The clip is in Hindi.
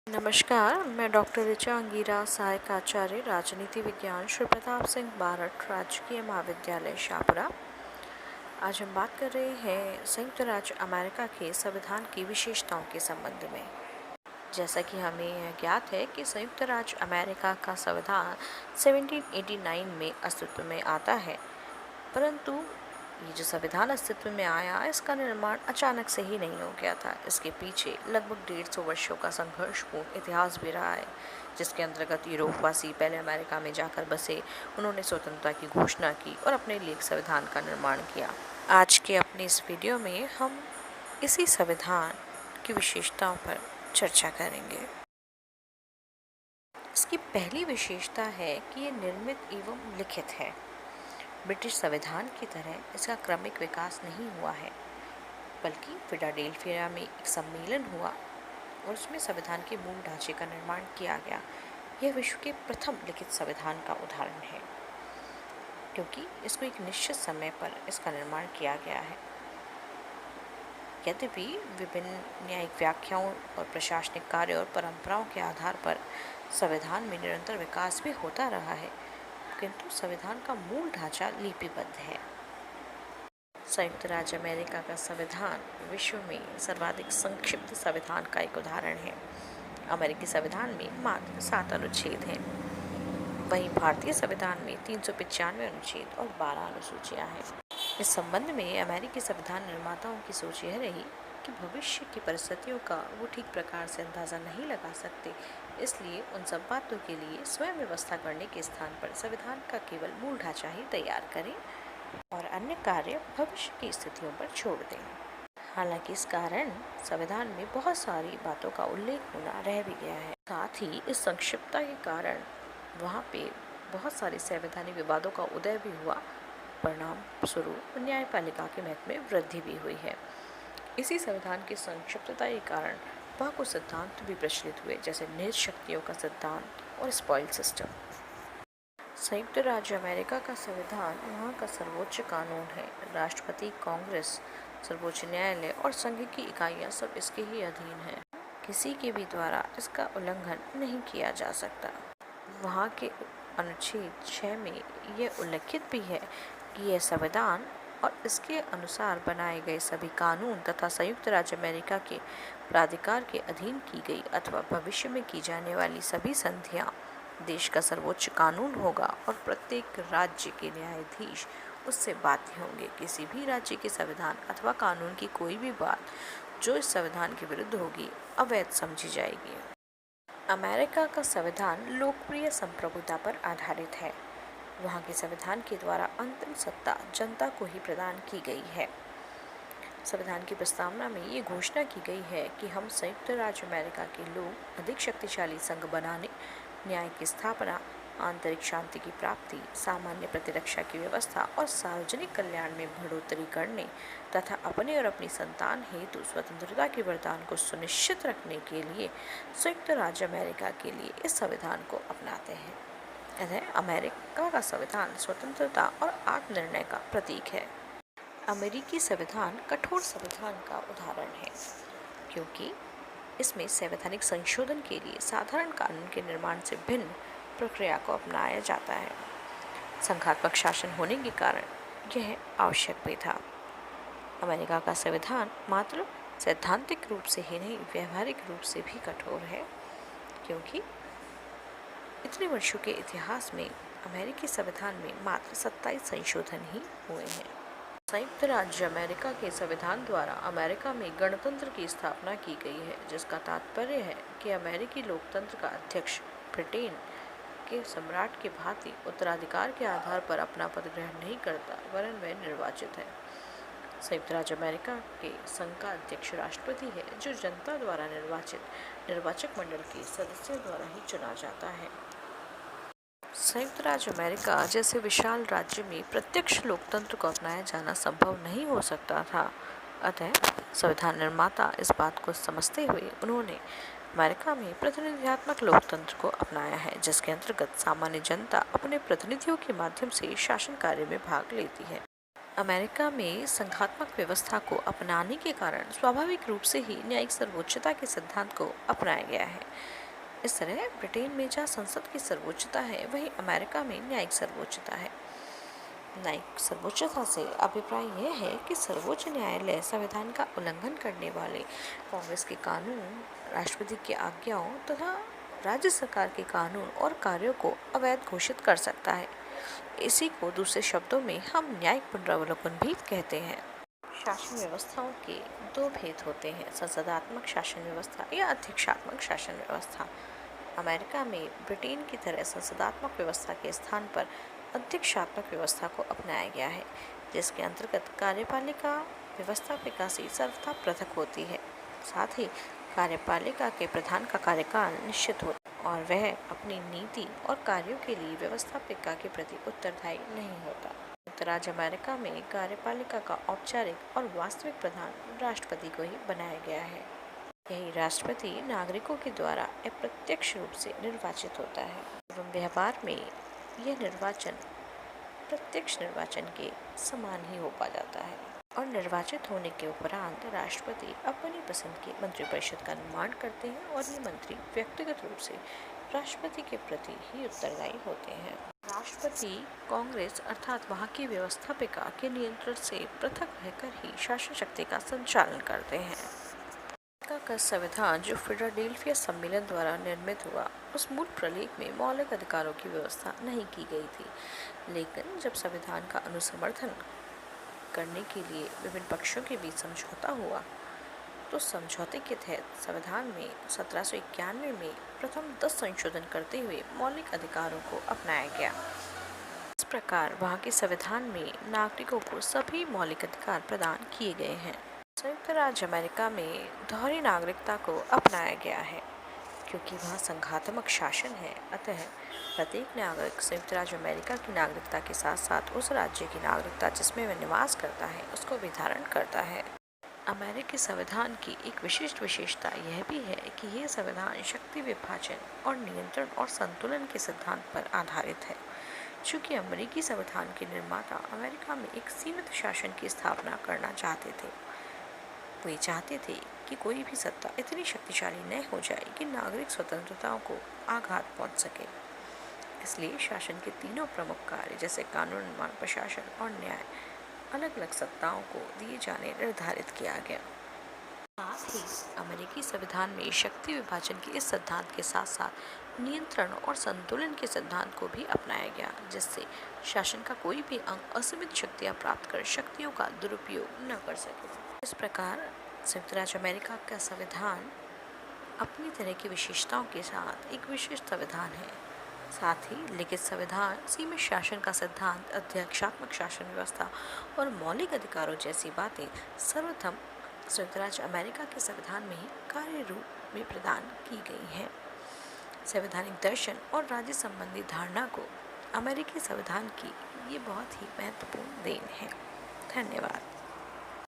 नमस्कार, मैं डॉक्टर ऋचा अंगीरा, सहायक आचार्य राजनीति विज्ञान, श्री प्रताप सिंह बारठ, राजकीय महाविद्यालय शाहपुरा। आज हम बात कर रहे हैं संयुक्त राज्य अमेरिका के संविधान की विशेषताओं के संबंध में। जैसा कि हमें यह ज्ञात है कि संयुक्त राज्य अमेरिका का संविधान 1789 में अस्तित्व में आता है, परंतु ये जो संविधान अस्तित्व में आया, इसका निर्माण अचानक से ही नहीं हो गया था। इसके पीछे लगभग 150 वर्षों का संघर्षपूर्ण इतिहास भी रहा है, जिसके अंतर्गत यूरोपवासी पहले अमेरिका में जाकर बसे, उन्होंने स्वतंत्रता की घोषणा की और अपने लिए एक संविधान का निर्माण किया। आज के अपने इस वीडियो में हम इसी संविधान की विशेषताओं पर चर्चा करेंगे। इसकी पहली विशेषता है कि ये निर्मित एवं लिखित है। ब्रिटिश संविधान की तरह इसका क्रमिक विकास नहीं हुआ है, बल्कि फिलाडेल्फिया में एक सम्मेलन हुआ और उसमें संविधान के मूल ढांचे का निर्माण किया गया। यह विश्व के प्रथम लिखित संविधान का उदाहरण है, क्योंकि इसको एक निश्चित समय पर इसका निर्माण किया गया है। यद्यपि विभिन्न न्यायिक व्याख्याओं और प्रशासनिक कार्यों और परंपराओं के आधार पर संविधान में निरंतर विकास भी होता रहा है, किंतु संविधान का मूल ढांचा लिपिबद्ध है। संयुक्त राज्य अमेरिका का संविधान विश्व में सर्वाधिक संक्षिप्त संविधान का एक उदाहरण है। अमेरिकी संविधान में मात्र 7 अनुच्छेद हैं, वहीं भारतीय संविधान में 395 अनुच्छेद और 12 अनुसूचियां हैं। इस संबंध में अमेरिकी संविधान निर्माताओं की सोच यह रही कि भविष्य की परिस्थितियों का वो ठीक प्रकार से अंदाजा नहीं लगा सकते, इसलिए उन सब बातों के लिए स्वयं व्यवस्था करने के स्थान पर संविधान का केवल मूल ढांचा ही तैयार करें और अन्य कार्य भविष्य की स्थितियों पर छोड़ दें। हालांकि इस कारण संविधान में बहुत सारी बातों का उल्लेख होना रह भी गया है। साथ ही इस संक्षिप्तता के कारण वहाँ पे बहुत सारे संवैधानिक विवादों का उदय भी हुआ। परिणाम स्वरूप न्यायपालिका के महत्व में वृद्धि भी हुई है। इसी संविधान की संक्षिप्तता के कारण वह कुछ सिद्धांत भी प्रचलित हुए, जैसे निहित शक्तियों का सिद्धांत और स्पॉइल सिस्टम। संयुक्त राज्य अमेरिका का संविधान वहाँ का सर्वोच्च कानून है। राष्ट्रपति, कांग्रेस, सर्वोच्च न्यायालय और संघ की इकाइयाँ सब इसके ही अधीन हैं। किसी के भी द्वारा इसका उल्लंघन नहीं किया जा सकता। वहाँ के अनुच्छेद 6 में यह उल्लेखित भी है कि यह संविधान और इसके अनुसार बनाए गए सभी कानून तथा संयुक्त राज्य अमेरिका के प्राधिकार के अधीन की गई अथवा भविष्य में की जाने वाली सभी संधियाँ देश का सर्वोच्च कानून होगा और प्रत्येक राज्य के न्यायाधीश उससे बाध्य होंगे। किसी भी राज्य के संविधान अथवा कानून की कोई भी बात जो इस संविधान के विरुद्ध होगी, अवैध समझी जाएगी। अमेरिका का संविधान लोकप्रिय संप्रभुता पर आधारित है। वहाँ के संविधान के द्वारा अंतिम सत्ता जनता को ही प्रदान की गई है। संविधान की प्रस्तावना में ये घोषणा की गई है कि हम संयुक्त राज्य अमेरिका के लोग अधिक शक्तिशाली संघ बनाने, न्याय की स्थापना, आंतरिक शांति की प्राप्ति, सामान्य प्रतिरक्षा की व्यवस्था और सार्वजनिक कल्याण में बढ़ोतरी करने तथा अपने और अपनी संतान हेतु स्वतंत्रता के वरदान को सुनिश्चित रखने के लिए संयुक्त राज्य अमेरिका के लिए इस संविधान को अपनाते हैं। अतः अमेरिका का संविधान स्वतंत्रता और आत्मनिर्णय का प्रतीक है। अमेरिकी संविधान कठोर संविधान का उदाहरण है, क्योंकि इसमें संवैधानिक संशोधन के लिए साधारण कानून के निर्माण से भिन्न प्रक्रिया को अपनाया जाता है। संघात्मक शासन होने के कारण यह आवश्यक भी था। अमेरिका का संविधान मात्र सैद्धांतिक रूप से ही नहीं, व्यवहारिक रूप से भी कठोर है, क्योंकि इतने वर्षों के इतिहास में अमेरिकी संविधान में मात्र 27 संशोधन ही हुए हैं। संयुक्त राज्य अमेरिका के संविधान द्वारा अमेरिका में गणतंत्र की स्थापना की गई है, जिसका तात्पर्य है कि अमेरिकी लोकतंत्र का अध्यक्ष ब्रिटेन के सम्राट के भांति उत्तराधिकार के आधार पर अपना पद ग्रहण नहीं करता, वरन वह निर्वाचित है। संयुक्त राज्य अमेरिका के संघ का अध्यक्ष राष्ट्रपति है, जो जनता द्वारा निर्वाचित निर्वाचक मंडल के सदस्यों द्वारा ही चुना जाता है। संयुक्त राज्य अमेरिका जैसे विशाल राज्य में प्रत्यक्ष लोकतंत्र को अपनाया जाना संभव नहीं हो सकता था। अतः संविधान निर्माता इस बात को समझते हुए उन्होंने अमेरिका में प्रतिनिधित्वात्मक लोकतंत्र को अपनाया है, जिसके अंतर्गत सामान्य जनता अपने प्रतिनिधियों के माध्यम से शासन कार्य में भाग लेती है। अमेरिका में संघात्मक व्यवस्था को अपनाने के कारण स्वाभाविक रूप से ही न्यायिक सर्वोच्चता के सिद्धांत को अपनाया गया है। इस तरह ब्रिटेन में जहाँ संसद की सर्वोच्चता है, वहीं अमेरिका में न्यायिक सर्वोच्चता है। न्यायिक सर्वोच्चता से अभिप्राय यह है कि सर्वोच्च न्यायालय संविधान का उल्लंघन करने वाले कांग्रेस के कानून, राष्ट्रपति की आज्ञाओं तथा राज्य सरकार के कानून और कार्यों को अवैध घोषित कर सकता है। इसी को दूसरे शब्दों में हम न्यायिक पुनरावलोकन भी कहते हैं। शासन व्यवस्थाओं के दो भेद होते हैं, संसदात्मक शासन व्यवस्था या अध्यक्षात्मक शासन व्यवस्था। अमेरिका में ब्रिटेन की तरह संसदात्मक व्यवस्था के स्थान पर अध्यक्षात्मक व्यवस्था को अपनाया गया है, जिसके अंतर्गत कार्यपालिका व्यवस्थापिका से सर्वथा पृथक होती है। साथ ही कार्यपालिका के प्रधान का कार्यकाल निश्चित होता है और वह अपनी नीति और कार्यों के लिए व्यवस्थापिका के प्रति उत्तरदायी नहीं होता। संयुक्त राज्य अमेरिका में कार्यपालिका का औपचारिक और वास्तविक प्रधान राष्ट्रपति को ही बनाया गया है। यही राष्ट्रपति नागरिकों के द्वारा अप्रत्यक्ष रूप से निर्वाचित होता है एवं व्यवहार में यह निर्वाचन प्रत्यक्ष निर्वाचन के समान ही हो पा जाता है। और निर्वाचित होने के उपरांत राष्ट्रपति अपनी पसंद के मंत्रिपरिषद का निर्माण करते हैं और ये मंत्री व्यक्तिगत रूप से राष्ट्रपति के प्रति ही उत्तरदायी होते हैं। राष्ट्रपति कांग्रेस अर्थात वहाँ की व्यवस्थापिका के नियंत्रण से पृथक रहकर ही शासन शक्ति का संचालन करते हैं। अमेरिका का संविधान जो फिलाडेल्फिया सम्मेलन द्वारा निर्मित हुआ, उस मूल प्रलेख में मौलिक अधिकारों की व्यवस्था नहीं की गई थी, लेकिन जब संविधान का अनुसमर्थन करने के लिए विभिन्न पक्षों के बीच समझौता हुआ, तो समझौते के तहत संविधान में 1791 में प्रथम 10 संशोधन करते हुए मौलिक अधिकारों को अपनाया गया। इस प्रकार वहाँ के संविधान में नागरिकों को सभी मौलिक अधिकार प्रदान किए गए हैं। संयुक्त राज्य अमेरिका में दोहरी नागरिकता को अपनाया गया है, क्योंकि वहाँ संघात्मक शासन है। अतः प्रत्येक नागरिक संयुक्त राज्य अमेरिका की नागरिकता के साथ साथ उस राज्य की नागरिकता जिसमें वह निवास करता है उसको भी धारण करता है। अमेरिकी संविधान की एक विशिष्ट विशेषता यह भी है कि यह संविधान शक्ति विभाजन और नियंत्रण और संतुलन के सिद्धांत पर आधारित है। चूँकि अमेरिकी संविधान के निर्माता अमेरिका में एक सीमित शासन की स्थापना करना चाहते थे, वे चाहते थे कि कोई भी सत्ता इतनी शक्तिशाली न हो जाए कि नागरिक स्वतंत्रताओं को आघात पहुंच सके। इसलिए शासन के तीनों प्रमुख कार्य जैसे कानून निर्माण, प्रशासन और न्याय अलग अलग सत्ताओं को दिए जाने निर्धारित किया गया। साथ ही अमेरिकी संविधान में शक्ति विभाजन के इस सिद्धांत के साथ साथ नियंत्रण और संतुलन के सिद्धांत को भी अपनाया गया, जिससे शासन का कोई भी अंग असीमित शक्तियाँ प्राप्त कर शक्तियों का दुरुपयोग न कर सके। इस प्रकार संयुक्त राज्य अमेरिका का संविधान अपनी तरह की विशेषताओं के साथ एक विशिष्ट संविधान है। साथ ही लिखित संविधान, सीमित शासन का सिद्धांत, अध्यक्षात्मक शासन व्यवस्था और मौलिक अधिकारों जैसी बातें सर्वप्रथम संयुक्त राज्य अमेरिका के संविधान में ही कार्य रूप में प्रदान की गई हैं। संवैधानिक दर्शन और राज्य संबंधी धारणा को अमेरिकी संविधान की ये बहुत ही महत्वपूर्ण देन है। धन्यवाद।